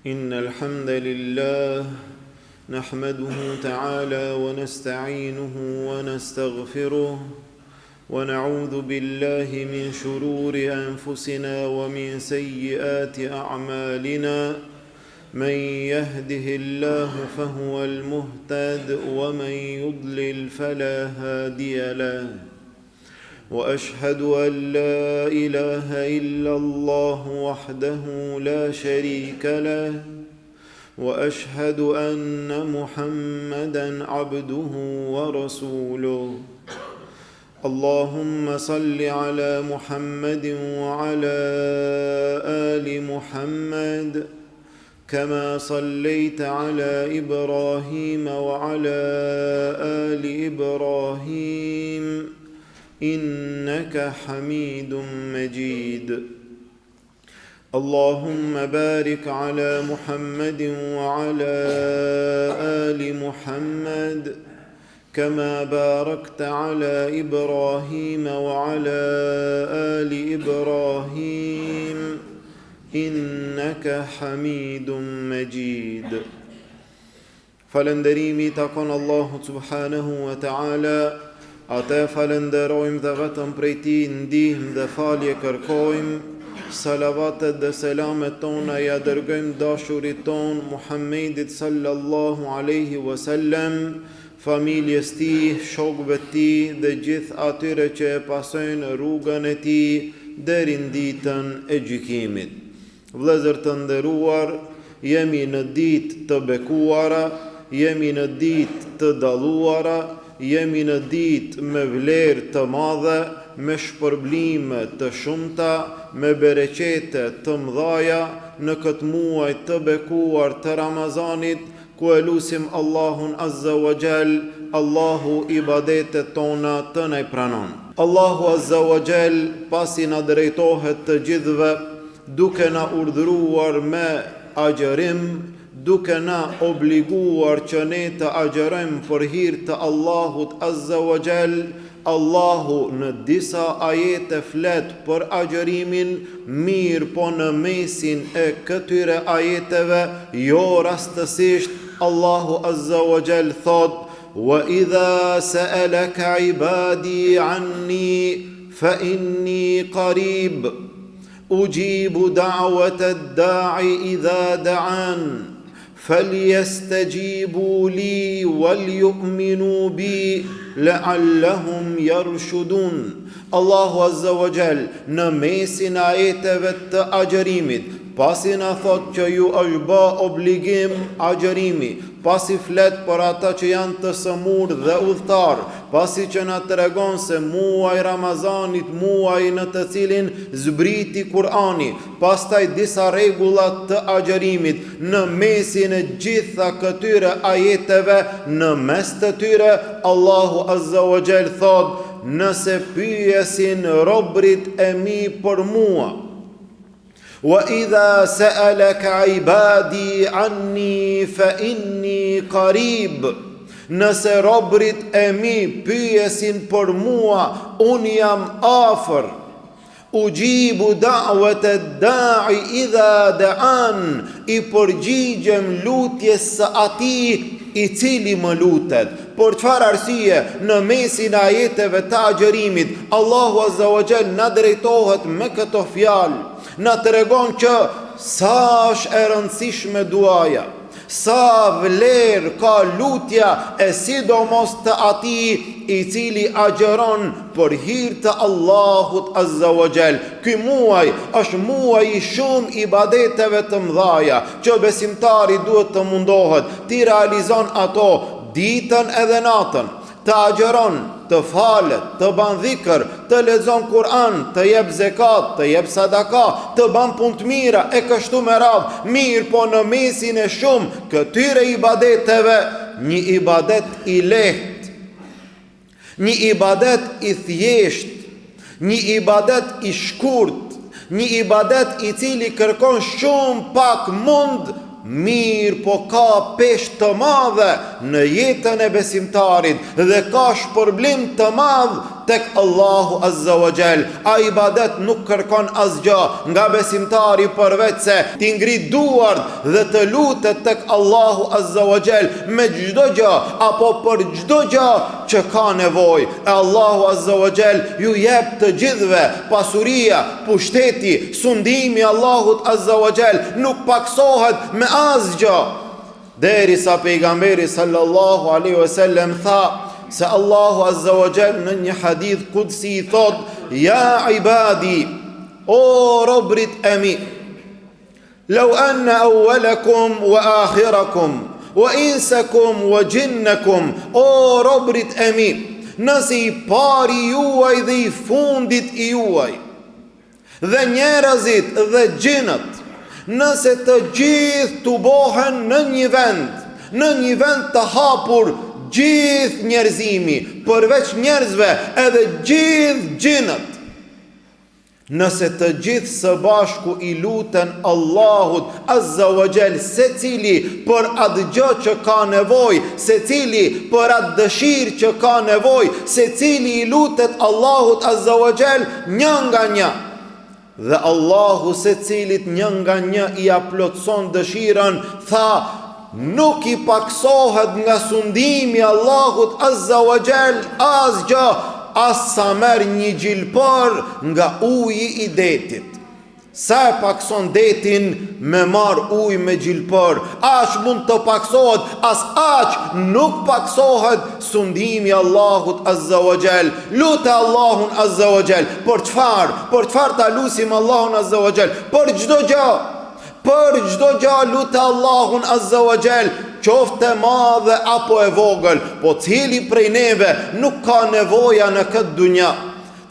إن الحمد لله نحمده تعالى ونستعينه ونستغفره ونعوذ بالله من شرور أنفسنا ومن سيئات أعمالنا من يهده الله فهو المهتد ومن يضلل فلا هادي له وأشهد أن لا إله إلا الله وحده لا شريك له وأشهد أن محمدا عبده ورسوله اللهم صل على محمد وعلى آل محمد كما صليت على إبراهيم وعلى آل إبراهيم إنك حميد مجيد اللهم بارك على محمد وعلى آل محمد كما باركت على إبراهيم وعلى آل إبراهيم إنك حميد مجيد Falënderimi takon Allahut subhanahu wa ta'ala. Ate falenderojmë dhe vetëm prej Tij ndihmë dhe falje kërkojmë. Salavatet dhe selamet tona ja dërgojmë dashurit ton Muhammedit sallallahu alaihi wasallam, familjes Tij, shokëve Tij dhe gjithë atyre që e pasojnë rrugën e Tij deri në ditën e gjykimit. Vëllezër të nderuar, jemi në ditë të bekuara, jemi në ditë të dalluara, jemi në ditë me vlerë të madhe, me shpërblime të shumta, me bereqete të mëdhaja në këtë muaj të bekuar të Ramazanit, ku e lutim Allahun Azza wa Jall, Allahu ibadetet tona të na i pranon. Allahu Azza wa Jall pasi na drejtohet të gjithëve, duke na urdhëruar me agjerim, duke na obliguar që ne të agjerojmë për hir të Allahut Azza wa Jall. Allahu në disa ajete flet për agjerimin, mirë po në mesin e këtyre ajeteve, jo rastësisht, Allahu Azza wa Jall thot: "Wa idha sa'alaka 'ibadi 'anni fa inni qarib ujibu da'wata ad-da'i idha da'an فليستجيبوا لي وليؤمنوا بي لعلهم يرشدون." Allahu Azza wa Jall në mesin e ajeteve të agjerimit, pasi na thot që ju është bë obligim agjerimi, pasi flet për ata që janë të sëmur dhe udhëtar, pasi që na tregon se muaj Ramazanit, muaj në të cilin zbriti Kur'ani, pastaj disa rregulla të agjerimit, në mesin e gjitha këtyre ajeteve, në mes të tyre Allahu Azza wa Jall thot: "Nëse pyesin robrit e mi për mua, wa idha sa'alaka 'ibadi 'anni fa inni qarib", nëse robrit e mi pyesin për mua, unë jam afër. Ujibu da'wata ad-da'i idha da'an, i përgjigjem lutjes së atij i cili më lutet. Por çfarë arsye? Në mesin e ajeteve të agjerimit, Allahu Azza wa Jall na drejtohet me këto fjalë, na tregon që sa është e rëndësishme duaja, sa vlerë ka lutja, e sidomos të atij i cili agjeron për hir të Allahut Azza wa Jall. Ky muaj është muaj i shumë ibadeteve të mëdhaja, që besimtari duhet të mundohet t'i realizon ato ditën edhe natën, të agjeron, të falet, të ban dhikr, të lexon Kur'an, të jep zekat, të jep sadaka, të ban punë të mira e kështu me radhë. Mirë po në mesin e shumë këtyre ibadeteve, një ibadet i lehtë, një ibadet i thjesht, një ibadet i shkurt, një ibadet i cili kërkon shumë pak mund, mirë po ka peshë të madhe në jetën e besimtarit dhe ka shpërblim të madh tek Allahu Azza wa Jall. A ibadet nuk kërkon asgjë nga besimtari përveç se ti ngrit duart dhe të lutet tek Allahu Azza wa Jall me çdo gjë apo për çdo gjë që ka nevojë. E Allahu Azza wa Jall ju jep të gjithëve pasuria, pushteti, sundimi Allahut Azza wa Jall nuk paksohet me asgjë. Derisa pejgamberi sallallahu alaihi wasallam tha se Allahu Azza wa Jall në një hadith kudsi thot: Ja ibadi, o robrit e mi, law anna awwalakum wa akhirakum wa insakum wa jinnakum, o robrit e mi, nëse i pari juaj dhe i fundit i juaj, dhe njerëzit dhe gjinët, nëse të gjithë të bohen në një vend të hapur, gjithë njerëzimi, përveç njerëzve edhe gjithë gjinët, nëse të gjithë së bashku i luten Allahut Azza wa Jall, se cili për atë gjë që ka nevoj, se cili për atë dëshirë që ka nevoj, se cili i lutet Allahut Azza wa Jall një nga një, dhe Allahu se cilit një nga një i aplotson dëshirën, tha nuk i paksohet nga sundimi Allahut Azza wa Jall asgjë, as sa merr një gjilpër nga uji i detit. Sa e pakson detin me marr ujë me gjilpër, aq mund të paksohet, as aq nuk paksohet sundimi Allahut Azza wa Jall. Lutë Allahun Azza wa Jall. Për çfarë ta lutim Allahun Azza wa Jall? Për çdo gjë. Për çdo gjë lutë Allahun Azza wa Jall, qoftë e madhe apo e vogël, po cili prej neve nuk ka nevoja në këtë dunja?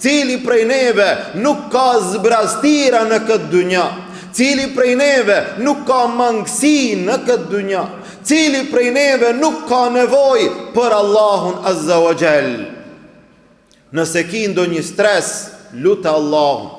Cili prej neve nuk ka zbrastira në këtë dunja? Cili prej neve nuk ka mangësi në këtë dunja? Cili prej neve nuk ka nevojë për Allahun Azza wa Jall? Nëse ki ndonjë stres, lutë Allahun.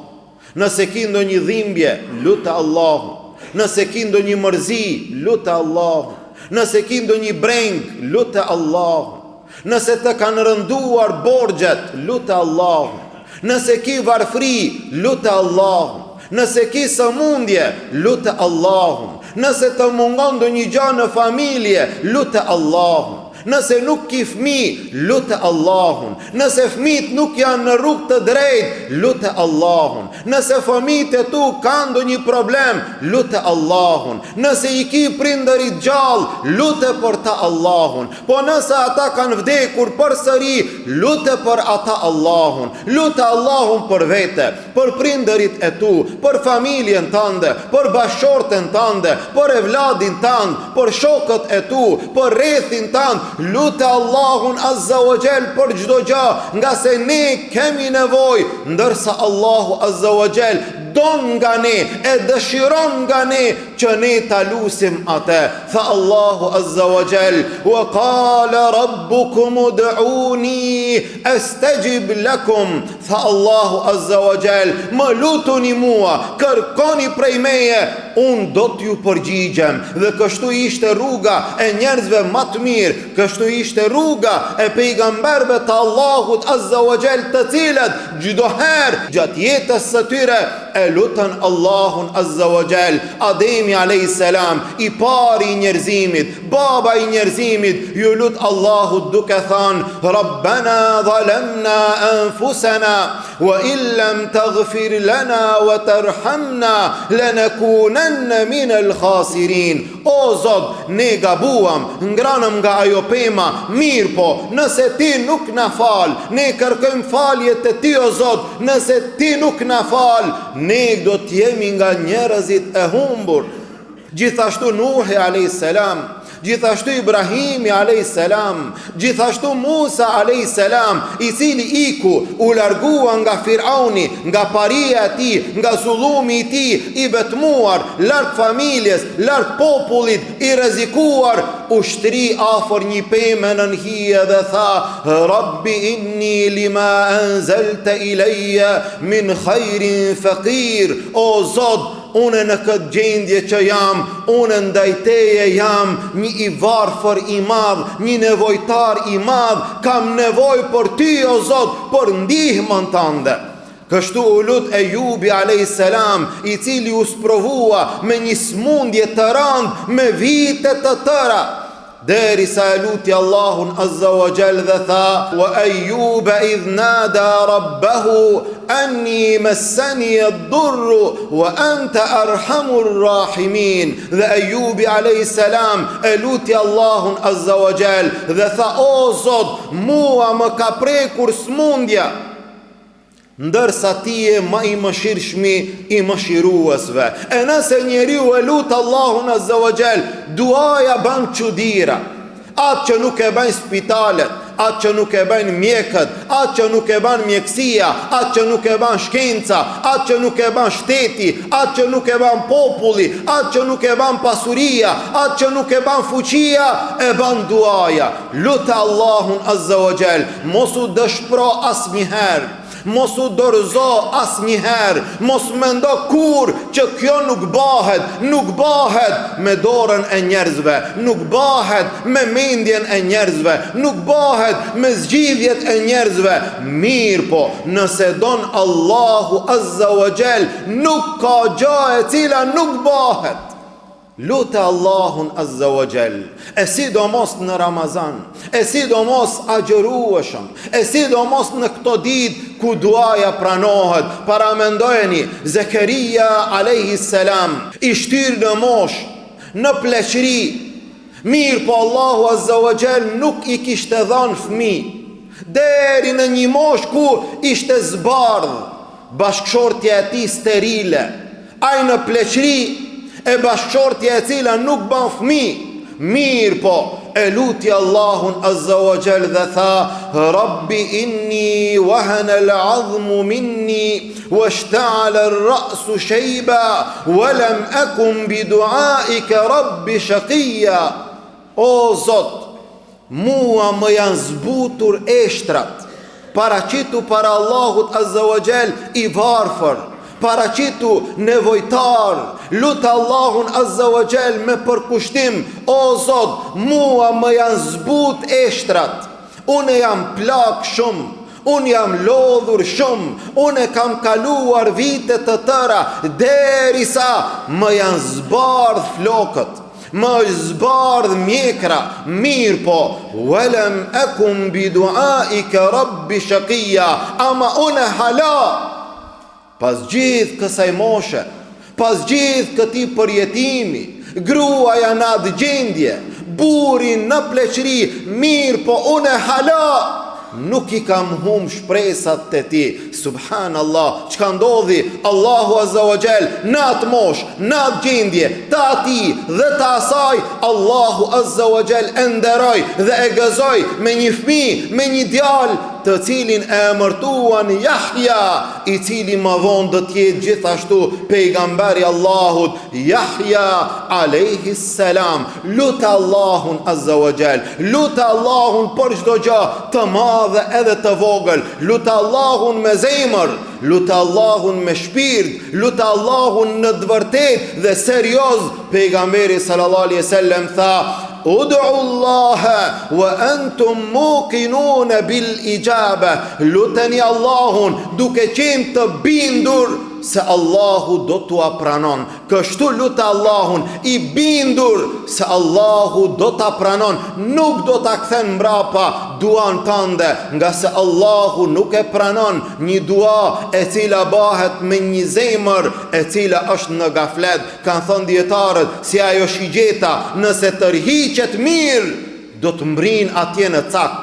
Nëse ki ndonjë dhimbje, lutë Allahun. Nëse ki ndonjë mërzi, lutë Allahun. Nëse ki ndonjë breng, lutë Allahun. Nëse të kanë rënduar borxhet, lutë Allahun. Nëse ki varfri, lutë Allahun. Nëse ki sëmundje, lutë Allahun. Nëse të mungon ndonjë gjë në familje, lutë Allahun. Nëse nuk ki fëmijë, lutë Allahun. Nëse fëmijët nuk janë në rrugë të drejtë, lutë Allahun. Nëse fëmijët e tu kanë ndonjë problem, lutë Allahun. Nëse i ki prindërit gjallë, lutë për ta Allahun. Po nëse ata kanë vdekur përsëri, lutë për ata Allahun. Lutë Allahun për vete, për prindërit e tu, për familjen tënde, për bashortën tënde, për evladin tënd, për shokët e tu, për rrethin tënd. Lutë Allahun Azza wa Jall për çdo gjë, nga se ne kemi nevojë, ndërsa Allahu Azza wa Jall don nga ne, e dëshiron nga ne që ne ta lusim atë. Tha Allahu Azza wa Jall: "Wa qala rabbukum ud'uni astajib lakum." Tha Allahu Azza wa Jall: "Më lutuni mua, kërkoni prej meje, unë do t'ju përgjigjem." Dhe kështu ishte rruga e njerëzve më të mirë, kështu ishte rruga e pejgamberëve të Allahut Azza wa Jall, të cilët çdo herë gjatë jetës së tyre e lutën Allahun Azza wa Jall. Ademi alayhis salam, i pari i njerëzimit, baba i njerëzimit, ju lut Allahut duke thënë: "Rabbana zalamna anfusana wa in lam taghfir lana wa tarhamna lanakunanna min al-khasirin." O Zot, ne gabuam, ngranëm nga ajo pema, mirë po, nëse ti nuk na fal, ne kërkojmë falje te ti o Zot, nëse ti nuk na fal, ne do t'jemi nga njerëzit e humbur. Gjithashtu Nuhi alayhis salam, gjithashtu Ibrahimi alayhis salam, gjithashtu Musa alayhis salam, i cili iku, u largua nga Firauni, nga paria e tij, nga zullumi i tij, i vetmuar, larg familjes, larg popullit, i rrezikuar, u shtri afër një pemë në hije dhe tha: "Rabbi inni lima anzalta ilayya min khairin faqir." O Zot, une në këtë gjendje që jam, une ndaj teje jam një i varfër i madh, një nevojtar i madh, kam nevojë për ty o Zot, për ndihmën tënde. Kështu u lut Ejubi a.s. i cili u sprovua me një smundje të rëndë me vite të tëra, derisa e luti Allahun azza wa jall dhe tha: wa Ejuba idh nada rabbahu anni massani ad-durru wa anta arhamur rahimin. Dhe Ejubi a.s. e luti Allahun azza wa jall dhe tha: o Zot, mua më ka prekur smundja, ndërsa ti je më i mëshirshmi i mëshiruesve. E nëse njeriu e lut Allahun azza wa jall, duaja ban çudira. Atë që nuk e bën spitalet, atë që nuk e bën mjekët, atë që nuk e bën mjekësia, atë që nuk e bën shkenca, atë që nuk e bën shteti, atë që nuk e bën populli, atë që nuk e bën pasuria, atë që nuk e bën fuqia, e bën duaja. Lutë Allahun azza wa jall, mos u dëshpëro asnjëherë, mos u dorëzo asnjëherë, mos mendo kur që kjo nuk bëhet me dorën e njerëzve, nuk bëhet me mendjen e njerëzve, nuk bëhet me zgjidhjet e njerëzve. Mirë po, nëse don Allahu azza wa jall, nuk ka gjë e cila nuk bëhet. Lutë Allahun azza wa jall, e sidomos në Ramazan, e sidomos agjërueshëm, e sidomos në këto ditë ku duaja pranohet. Paramendojeni, Zekaria a.s. i shtyr në mosh, në pleqëri, mirë po Allahu azza wa jall nuk i kishte dhënë fëmijë, deri në një mosh ku ishte zbardh, bashkëshortja e tij sterile, ai në pleqëri, e bashkëshortja e cila nuk ban fëmijë. Mirë po, e luti Allahun azza wa jall dhe tha: Rabbi inni wahana al-'azmu minni washta'ala ar-ra'su shayba wa lam akun bi du'aika rabbi shaqiya. O Zot, mua më janë zbutur eshtrat, paraqitu para Allahut azza wa jall i varfër, paraqitu nevojtar. Lutë Allahun azza wa jall me përkushtim: o Zot, mua më janë zbut eshtrat, unë jam plak shumë, unë jam lodhur shumë, unë kam kaluar vite të tëra derisa më janë zbardh flokët, më zbardh mjekra. Mirë po, walam akum bi du'aika rabbi shaqiya, ama unë hala, pas gjithë kësaj moshe, pas gjithë këti përjetimi, gruaja në atë gjendje, burin në pleqëri, mirë po unë hala nuk i kam hum shpresat të ti. Subhanallah, çka ndodhi? Allahu azza wa jall në atë mosh, në atë gjendje, të ati dhe të asaj, Allahu azza wa jall e nderoj dhe e gëzoj me një fëmijë, me një djalë, të cilin e emërtuan Yahya, i cili më vonë do të jetë gjithashtu pejgamberi Allahut, Yahya alayhi salam. Lutë Allahun azza wa jall, lutë Allahun për çdo gjë të madhe edhe të vogël, lutë Allahun me zemër, lutë Allahun me shpirt, lutë Allahun në të vërtetë dhe serioz. Pejgamberi sallallahu alaihi wasallam tha: Ud'u Allaha wa antum muqinun bil ijaba. Luteni Allahun duke qenë të bindur se Allahu do t'ua pranon. Kështu lutë Allahun i bindur se Allahu do t'a pranon, nuk do t'a kthen mbrapa duan tënde, nga se Allahu nuk e pranon një dua e cila bëhet me një zemër e cila është në gaflet. Kanë thënë dietarët, si ajo shigjeta, nëse tërhiqet mirë, do të mbrin atje në cak,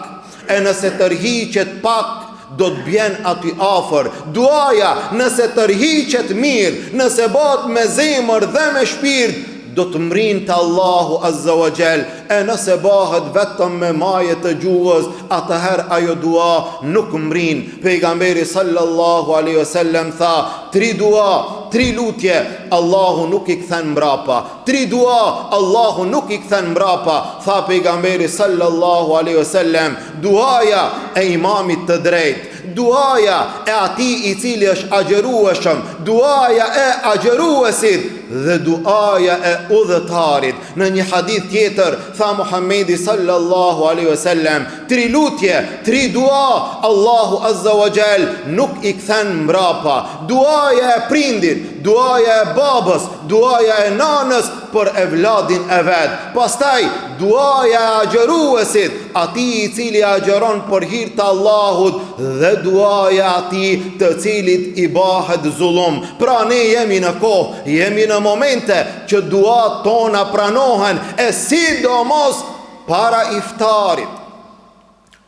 e nëse tërhiqet pak, do të bjen aty afër. Duaja, nëse tërhiqet mirë, nëse bëhet me zemër dhe me shpirt, do të mrin të Allahu azza wa jall. E nëse bëhet vetëm me maje të gjuhës, atëherë ajo dua nuk mrin. Pejgamberi sallallahu alaihi wasallam tha: 3 dua, 3 lutje, Allahu nuk i kthen mbrapa. 3 dua, Allahu nuk i kthen mbrapa. Tha pejgamberi sallallahu alaihi wasallam: duaja e imamit të drejtë, duaja e atij i cili është agjërueshëm, duaja e agjëruesit dhe duaja e udhëtarit. Në një hadith tjetër tha Muhamedi sallallahu alaihi wasallam, tri lutje, tri dua, Allahu azza wa jall nuk i kthen mbrapa. Duaja e prindit, duaja e babës, duaja e nanës për evladin e vet. Pastaj duaja e agjëruesit, atij i cili agjëron për hir të Allahut, dhe duaja atij të cilit i bëhet zullum. Pra ne jemi në kohë, jemi në momente që duat tona pranohen, e sidomos para iftarit.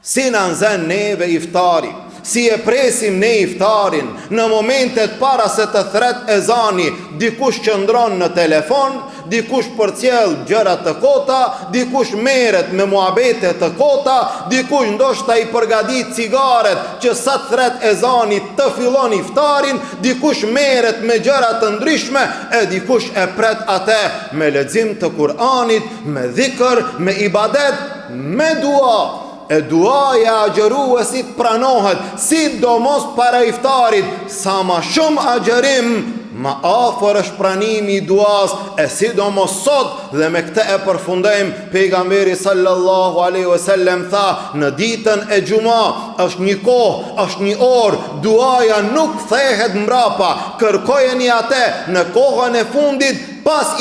Si na nxen neve iftari, si e presim ne iftarin, në momentet para se të thret ezani, dikush qëndron në telefon, dikush përcjell gjëra të kota, dikush merret me muhabete të kota, dikush ndoshta i përgatit cigaret që sa të thret ezani të fillon iftarin, dikush merret me gjëra të ndryshme, e dikush e pret atë me lexim të Kur'anit, me dhikr, me ibadet, me dua. E duaja agjëruesit pranohet, sidomos para iftarit. Sa ma shumë agjërim, ma afër është pranimi i duas, e sidomos sot, dhe me këtë e përfundojmë. Pejgamberi sallallahu alaihi wasallam tha, në ditën e Xuma është një kohë, është një orë, duaja nuk kthehet mbrapa. Kërkojeni atë në kohën e fundit, pas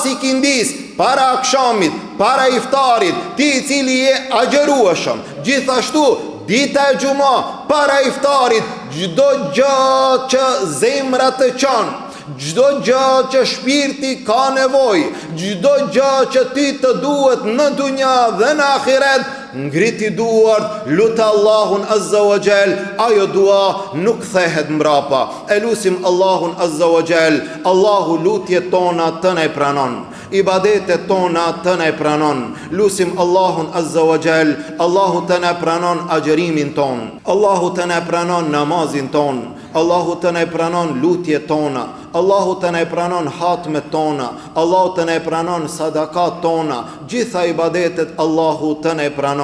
ikindis, para akshamit, para iftarit, ti i cili je agjërueshëm. Gjithashtu dita e Xuma, para iftarit, çdo gjë që zemra të çon, çdo gjë që shpirti ka nevojë, çdo gjë që ti të duhet në dunja dhe në ahiret, ngriti duart, lutë Allahun azza wa jall, ajo dua nuk kthehet mbrapa. E lutim Allahun azza wa jall, Allahu lutjet tona të na pranon, ibadetet tona të na pranon. Lutim Allahun azza wa jall, Allahu të na pranon agjërimin ton, Allahu të na pranon namazin ton, Allahu të na pranon lutjet tona, Allahu të na pranon hatmet tona, Allahu të na pranon sadakat tona, gjitha ibadetet Allahu të na pranon.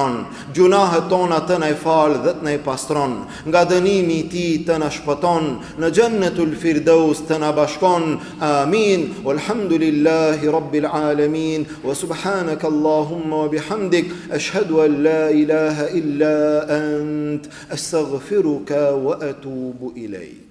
Gjunahet tona të na fal dhe të na pastron, nga dënimi i tij të na shpëton, në Jannatul Firdaus të na bashkon. Amin. Walhamdulillahi rabbil alamin. Wa subhanaka Allahumma wa bihamdik, ashhadu an la ilaha illa ant, astaghfiruka wa atubu ilayk.